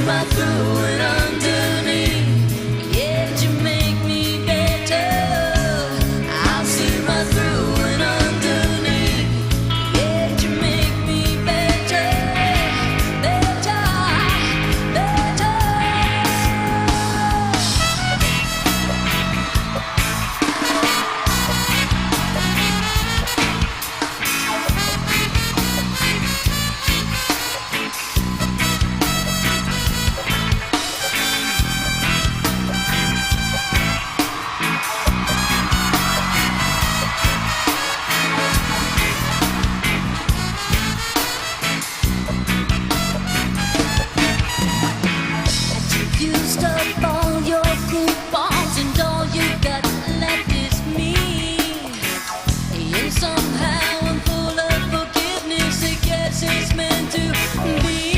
right through and underneath. Yeah, you make me better. I'll see right through and underneath. Yeah, you make me better, better, better. Used up all your coupons and all you got left is me. And somehow I'm full of forgiveness. I guess it's meant to be.